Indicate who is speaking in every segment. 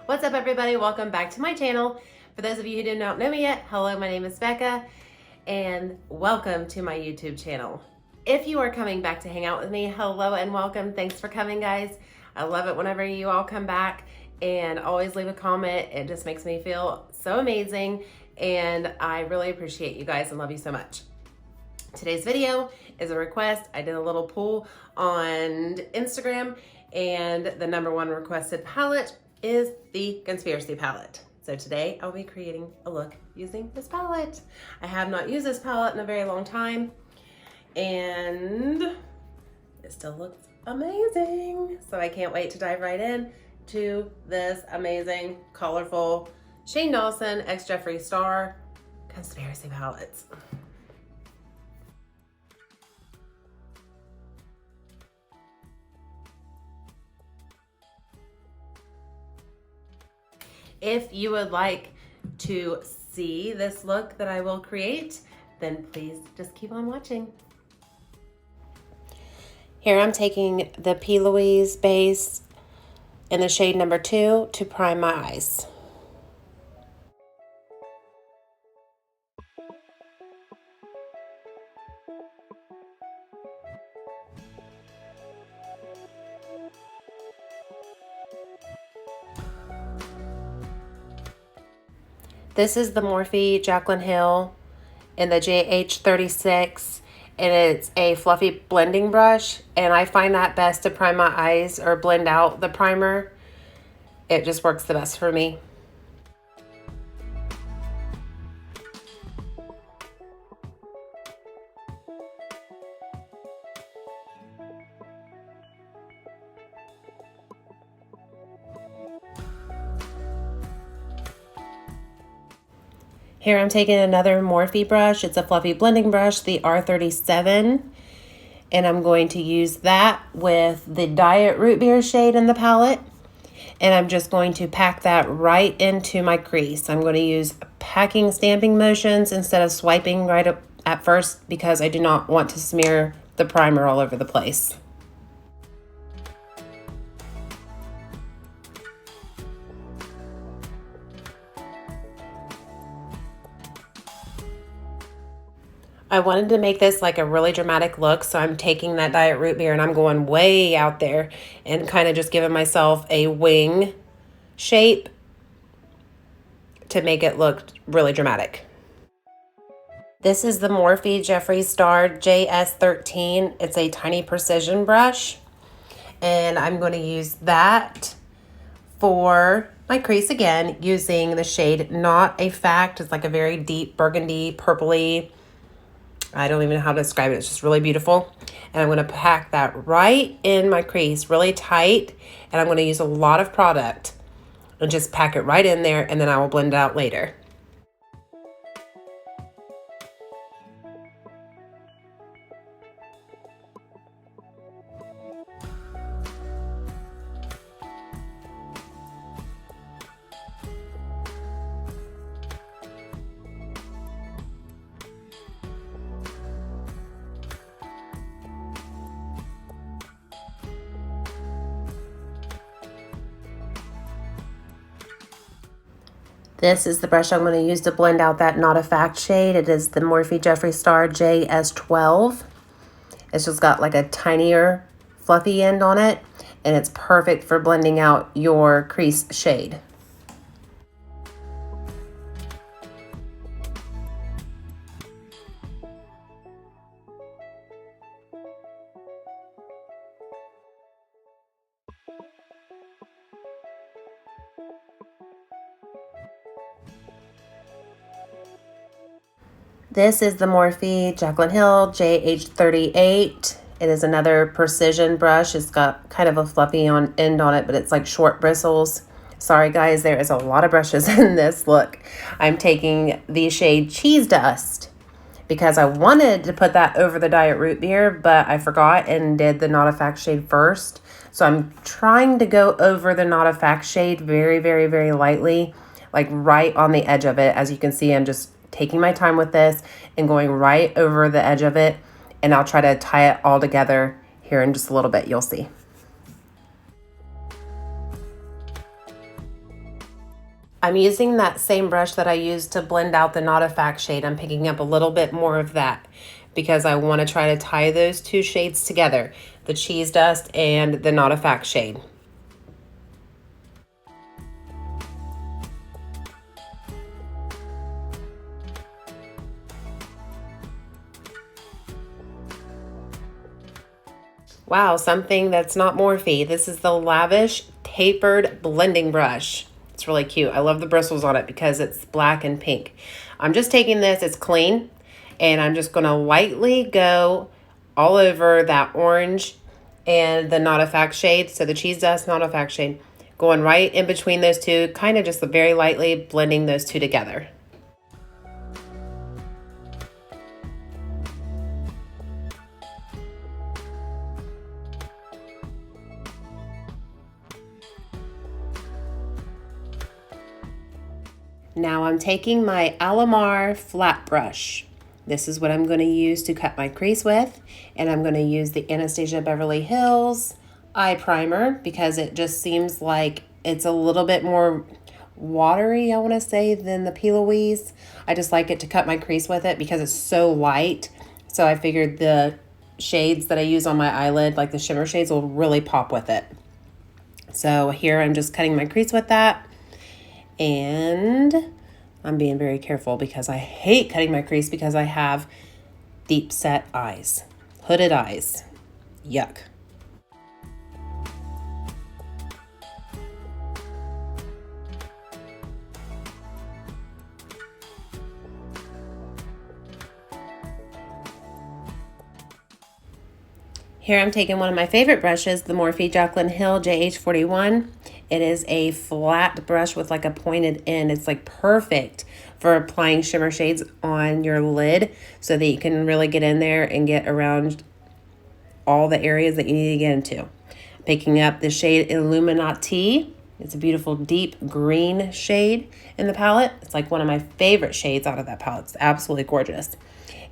Speaker 1: What's up, everybody? Welcome back to my channel. For those of you who do not know me yet, hello, my name is Becca and welcome to my YouTube channel. If you are coming back to hang out with me, hello and welcome. Thanks for coming, guys. I love it whenever you all come back and always leave a comment. It just makes me feel so amazing and I really appreciate you guys and love you so much. Today's video is a request. I did a little poll on Instagram and the #1 requested palette is the Conspiracy palette. So today I'll be creating a look using this palette. I have not used this palette in a very long time and it still looks amazing. So I can't wait to dive right in to this amazing, colorful Shane Dawson x Jeffree Star Conspiracy palettes. If you would like to see this look that I will create, then please just keep on watching. Here I'm taking the P. Louise base in the shade #2 to prime my eyes. This is the Morphe Jaclyn Hill in the JH36 and it's a fluffy blending brush and I find that best to prime my eyes or blend out the primer. It just works the best for me. Here I'm taking another Morphe brush. It's a fluffy blending brush, the R37. And I'm going to use that with the Diet Root Beer shade in the palette. And I'm just going to pack that right into my crease. I'm going to use packing stamping motions instead of swiping right up at first because I do not want to smear the primer all over the place. I wanted to make this like a really dramatic look, so I'm taking that Diet Root Beer and I'm going way out there and kind of just giving myself a wing shape to make it look really dramatic. This is the Morphe Jeffree Star JS13. It's a tiny precision brush and I'm going to use that for my crease again using the shade Not a Fact. It's like a very deep burgundy, purpley. I don't even know how to describe it. It's just really beautiful. And I'm going to pack that right in my crease really tight. And I'm going to use a lot of product and just pack it right in there. And then I will blend it out later. This is the brush I'm going to use to blend out that Not a Fact shade. It is the Morphe Jeffree Star JS12. It's just got like a tinier fluffy end on it, and it's perfect for blending out your crease shade. This is the Morphe Jaclyn Hill JH38. It is another precision brush. It's got kind of a fluffy end on it, but it's like short bristles. Sorry guys, there is a lot of brushes in this look. I'm taking the shade Cheese Dust because I wanted to put that over the Diet Root Beer, but I forgot and did the Not a Fact shade first. So I'm trying to go over the Not a Fact shade very, very, very lightly, like right on the edge of it. As you can see, I'm just taking my time with this and going right over the edge of it, and I'll try to tie it all together here in just a little bit. You'll see. I'm using that same brush that I used to blend out the Not a Fact shade. I'm picking up a little bit more of that because I want to try to tie those two shades together, the Cheese Dust and the Not a Fact shade. Wow, something that's not Morphe. This is the Lavish Tapered Blending Brush. It's really cute. I love the bristles on it because it's black and pink. I'm just taking this, it's clean, and I'm just gonna lightly go all over that orange and the Not a Fact shade. So the Cheese Dust, Not a Fact shade, going right in between those two, kind of just very lightly blending those two together. Now I'm taking my Alamar flat brush. This is what I'm going to use to cut my crease with, and I'm going to use the Anastasia Beverly Hills eye primer because it just seems like it's a little bit more watery, I want to say, than the P. Louise. I just like it to cut my crease with it because it's so light. So I figured the shades that I use on my eyelid, like the shimmer shades, will really pop with it. So here I'm just cutting my crease with that. And I'm being very careful because I hate cutting my crease because I have deep set eyes, hooded eyes. Yuck. Here I'm taking one of my favorite brushes, the Morphe Jaclyn Hill JH41. It is a flat brush with like a pointed end. It's like perfect for applying shimmer shades on your lid so that you can really get in there and get around all the areas that you need to get into. Picking up the shade Illuminati. It's a beautiful deep green shade in the palette. It's like one of my favorite shades out of that palette. It's absolutely gorgeous.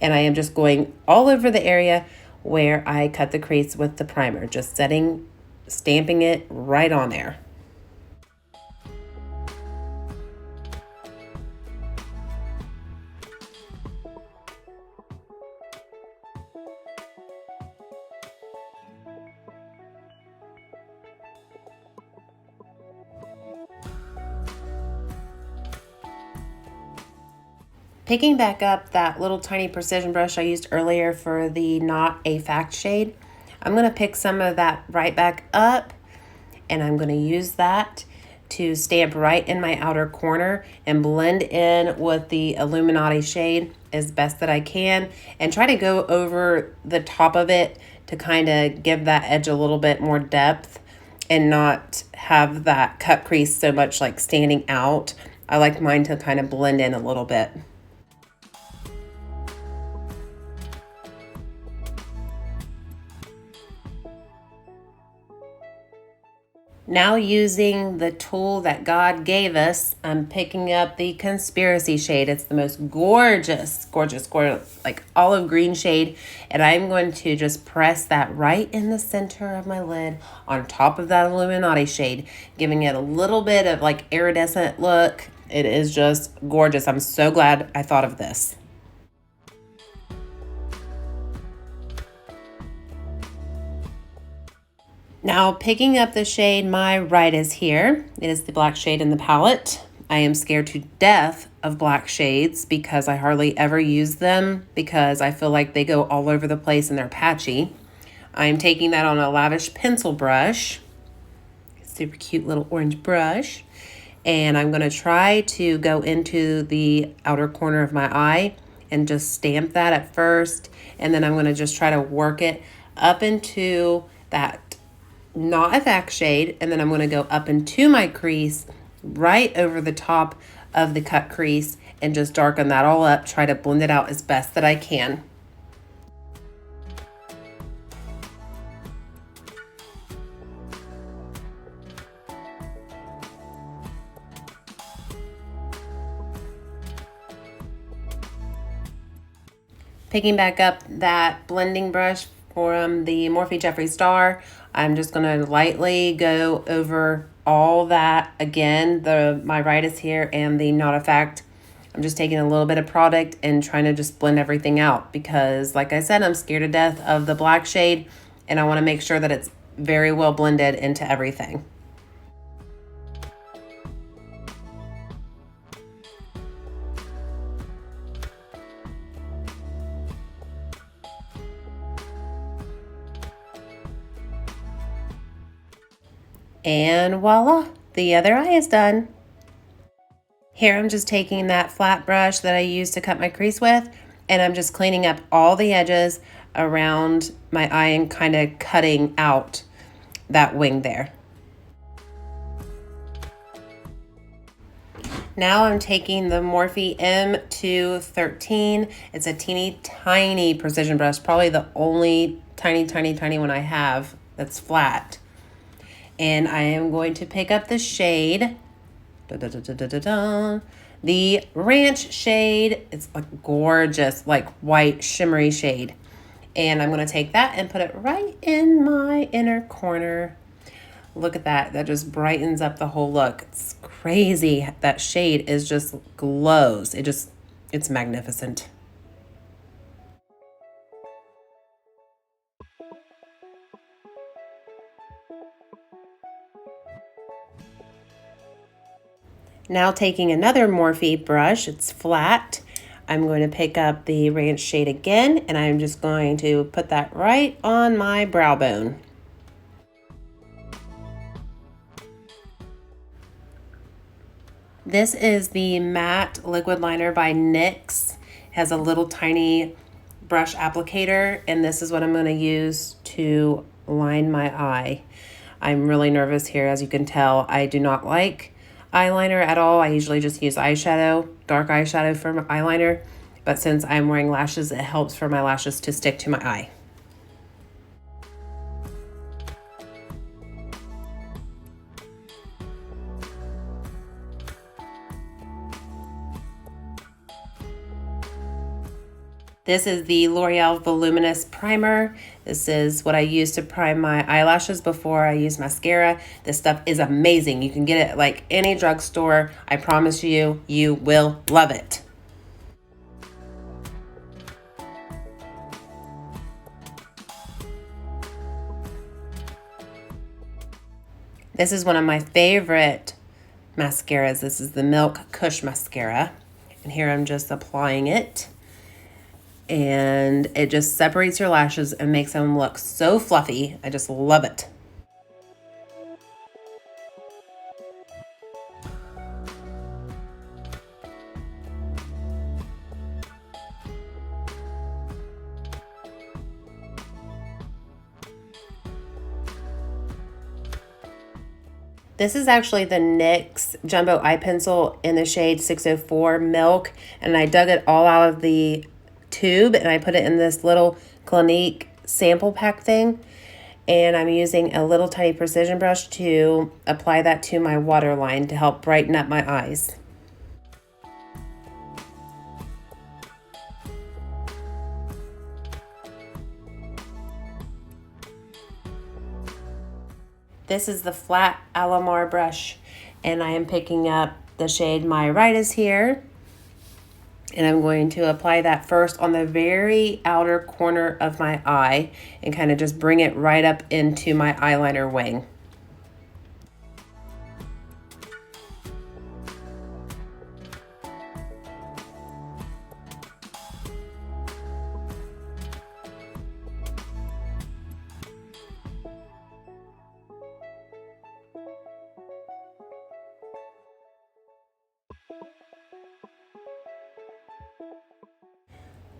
Speaker 1: And I am just going all over the area where I cut the crease with the primer, just stamping it right on there. Picking back up that little tiny precision brush I used earlier for the Not a Fact shade, I'm going to pick some of that right back up, and I'm going to use that to stamp right in my outer corner and blend in with the Illuminati shade as best that I can, and try to go over the top of it to kind of give that edge a little bit more depth and not have that cut crease so much like standing out. I like mine to kind of blend in a little bit. Now using the tool that God gave us, I'm picking up the Conspiracy shade. It's the most gorgeous, like olive green shade. And I'm going to just press that right in the center of my lid on top of that Illuminati shade, giving it a little bit of like iridescent look. It is just gorgeous. I'm so glad I thought of this. Now picking up the shade My Right Is Here. It is the black shade in the palette. I am scared to death of black shades because I hardly ever use them because I feel like they go all over the place and they're patchy. I'm taking that on a Lavish pencil brush. Super cute little orange brush. And I'm going to try to go into the outer corner of my eye and just stamp that at first. And then I'm going to just try to work it up into that Not a Fact shade, and then I'm going to go up into my crease right over the top of the cut crease and just darken that all up, try to blend it out as best that I can. Picking back up that blending brush from the Morphe Jeffree Star. I'm just going to lightly go over all that again, my Rhoda here and the Not a Fact. I'm just taking a little bit of product and trying to just blend everything out because, like I said, I'm scared to death of the black shade and I want to make sure that it's very well blended into everything. And voila, the other eye is done. Here I'm just taking that flat brush that I used to cut my crease with, and I'm just cleaning up all the edges around my eye and kind of cutting out that wing there. Now I'm taking the Morphe M213. It's a teeny tiny precision brush, probably the only tiny one I have that's flat. And I am going to pick up the shade, the Ranch shade. It's like gorgeous, like white shimmery shade. And I'm going to take that and put it right in my inner corner. Look at that. That just brightens up the whole look. It's crazy. That shade is just glows. It's magnificent. Now taking another Morphe brush, it's flat. I'm going to pick up the Ranch shade again, and I'm just going to put that right on my brow bone. This is the matte liquid liner by NYX. It has a little tiny brush applicator, and this is what I'm going to use to line my eye. I'm really nervous here, as you can tell. I do not like eyeliner at all. I usually just use eyeshadow, dark eyeshadow for my eyeliner, but since I'm wearing lashes, it helps for my lashes to stick to my eye. This is the L'Oreal Voluminous Primer. This is what I use to prime my eyelashes before I use mascara. This stuff is amazing. You can get it at like any drugstore. I promise you, you will love it. This is one of my favorite mascaras. This is the Milk Kush Mascara. And here I'm just applying it. And it just separates your lashes and makes them look so fluffy. I just love it. This is actually the NYX Jumbo Eye Pencil in the shade 604 Milk, and I dug it all out of the tube and I put it in this little Clinique sample pack thing, and I'm using a little tiny precision brush to apply that to my waterline to help brighten up my eyes. This is the flat Alamar brush, and I am picking up the shade My Right Is Here. And I'm going to apply that first on the very outer corner of my eye and kind of just bring it right up into my eyeliner wing.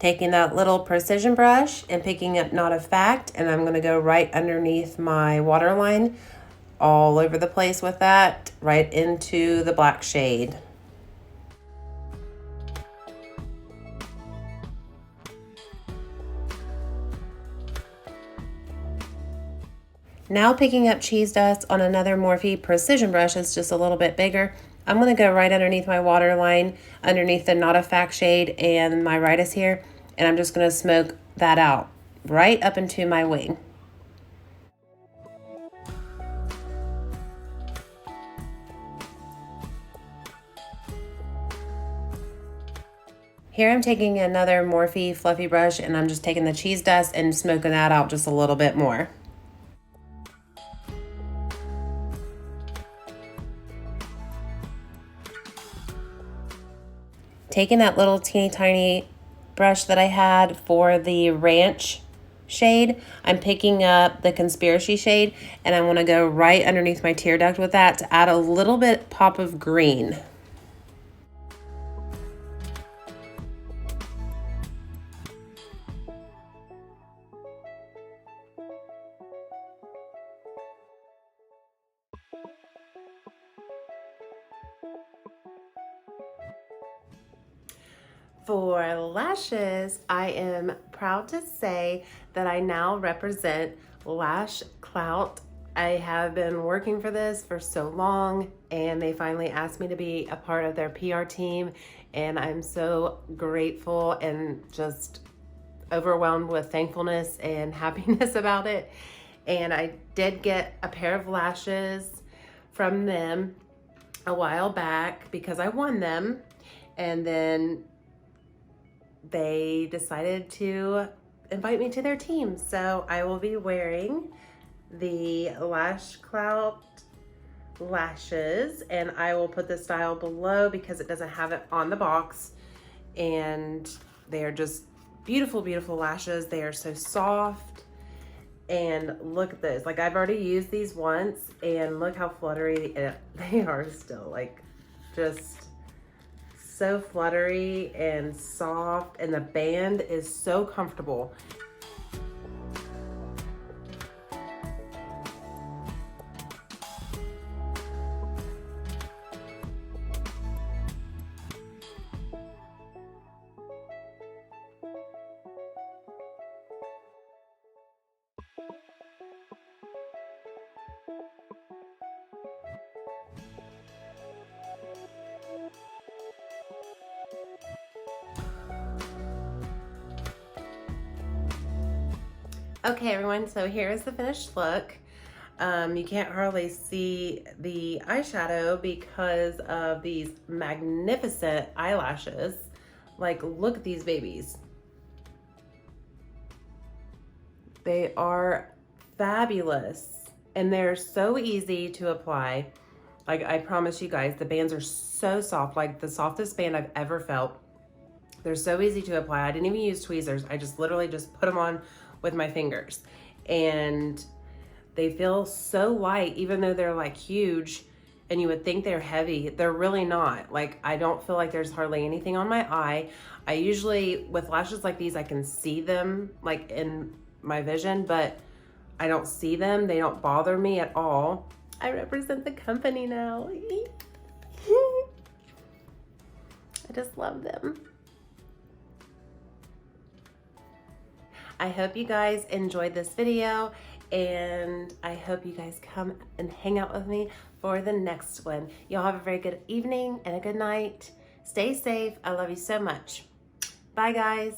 Speaker 1: Taking that little precision brush and picking up Not a Fact, and I'm going to go right underneath my waterline, all over the place with that, right into the black shade. Now picking up Cheese Dust on another Morphe precision brush, it's just a little bit bigger. I'm going to go right underneath my waterline, underneath the Not a Fact shade and My Right Is Here, and I'm just going to smoke that out. right up into my wing. Here I'm taking another Morphe fluffy brush and I'm just taking the cheese dust and smoking that out just a little bit more. Taking that little teeny tiny brush that I had for the ranch shade, I'm picking up the conspiracy shade and I want to go right underneath my tear duct with that to add a little bit pop of green. For lashes, I am proud to say that I now represent LashClout. I have been working for this for so long and they finally asked me to be a part of their PR team, and I'm so grateful and just overwhelmed with thankfulness and happiness about it. And I did get a pair of lashes from them a while back because I won them, and then they decided to invite me to their team. So I will be wearing the LashClout lashes, and I will put the style below because it doesn't have it on the box. And they are just beautiful, beautiful lashes. They are so soft. And look at this. Like, I've already used these once and look how fluttery they are still. Like, just so fluttery and soft, and the band is so comfortable. Okay everyone, so here's the finished look. You can't hardly see the eyeshadow because of these magnificent eyelashes. Like, look at these babies. They are fabulous and they're so easy to apply. Like, I promise you guys, the bands are so soft, like the softest band I've ever felt. They're so easy to apply. I didn't even use tweezers. I just literally just put them on with my fingers, and they feel so light, even though they're like huge and you would think they're heavy. They're really not. Like, I don't feel like there's hardly anything on my eye. I usually, with lashes like these, I can see them like in my vision, but I don't see them. They don't bother me at all. I represent the company now. I just love them. I hope you guys enjoyed this video, and I hope you guys come and hang out with me for the next one. Y'all have a very good evening and a good night. Stay safe. I love you so much. Bye guys.